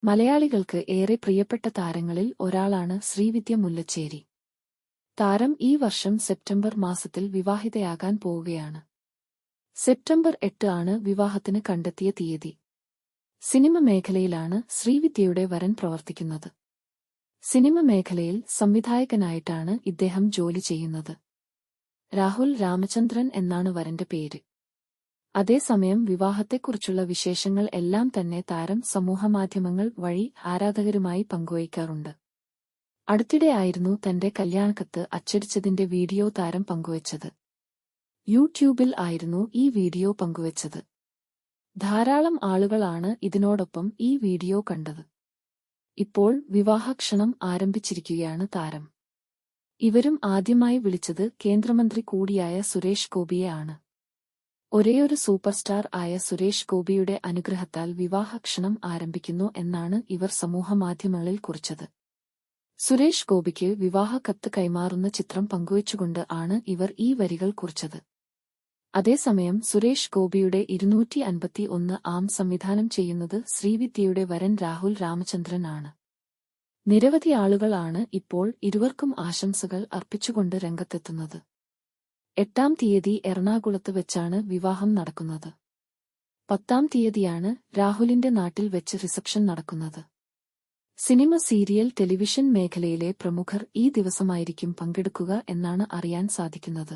മലയാളികൾക്ക് ഏറെ പ്രിയപ്പെട്ട താരങ്ങളിൽ ഒരാളാണ് ശ്രീവിദ്യ മുല്ലച്ചേരി. താരം ഈ വർഷം സെപ്റ്റംബർ മാസത്തിൽ വിവാഹിതയാകാൻ പോവുകയാണ്. സെപ്റ്റംബർ 8 ആണ് വിവാഹത്തിന് കണ്ടെത്തിയ തീയതി. സിനിമ മേഖലയിലാണ് ശ്രീവിദ്യയുടെ വരൻ പ്രവർത്തിക്കുന്നത്. സിനിമ മേഖലയിൽ സംവിധായകനായിട്ടാണ് ഇദ്ദേഹം ജോലി ചെയ്യുന്നത്. രാഹുൽ രാമചന്ദ്രൻ എന്നാണ് വരന്റെ പേര്. അതേസമയം വിവാഹത്തെക്കുറിച്ചുള്ള വിശേഷങ്ങൾ എല്ലാം തന്നെ താരം സമൂഹമാധ്യമങ്ങൾ വഴി ആരാധകരുമായി പങ്കുവയ്ക്കാറുണ്ട്. അടുത്തിടെയായിരുന്നു തന്റെ കല്യാണക്കത്ത് അച്ചടിച്ചതിന്റെ വീഡിയോ താരം പങ്കുവച്ചത്. യൂട്യൂബിൽ ആയിരുന്നു ഈ വീഡിയോ പങ്കുവച്ചത്. ധാരാളം ആളുകളാണ് ഇതിനോടൊപ്പം ഈ വീഡിയോ കണ്ടത്. ഇപ്പോൾ വിവാഹക്ഷണം ആരംഭിച്ചിരിക്കുകയാണ് താരം. ഇവരും ആദ്യമായി വിളിച്ചത് കേന്ദ്രമന്ത്രി കൂടിയായ സുരേഷ് ഗോപിയെ ആണ്. ഒരേയൊരു സൂപ്പർ സ്റ്റാർ ആയ സുരേഷ് ഗോപിയുടെ അനുഗ്രഹത്താൽ വിവാഹക്ഷണം ആരംഭിക്കുന്നു എന്നാണ് ഇവർ സമൂഹമാധ്യമങ്ങളിൽ കുറിച്ചത്. സുരേഷ് ഗോപിക്ക് വിവാഹ കത്ത് കൈമാറുന്ന ചിത്രം പങ്കുവച്ചുകൊണ്ട് ആണ് ഇവർ ഈ വരികൾ കുറിച്ചത്. അതേസമയം സുരേഷ് ഗോപിയുടെ 251 സംവിധാനം ചെയ്യുന്നത് ശ്രീവിദ്യയുടെ വരൻ രാഹുൽ രാമചന്ദ്രൻ ആണ്. നിരവധി ആളുകളാണ് ഇപ്പോൾ ഇരുവർക്കും ആശംസകൾ അർപ്പിച്ചുകൊണ്ട് രംഗത്തെത്തുന്നത്. 8 തീയതി എറണാകുളത്ത് വെച്ചാണ് വിവാഹം നടക്കുന്നത്. 10 തീയതിയാണ് രാഹുലിന്റെ നാട്ടിൽ വെച്ച് റിസപ്ഷൻ നടക്കുന്നത്. സിനിമ, സീരിയൽ, ടെലിവിഷൻ മേഖലയിലെ പ്രമുഖർ ഈ ദിവസമായിരിക്കും പങ്കെടുക്കുക എന്നാണ് അറിയാൻ സാധിക്കുന്നത്.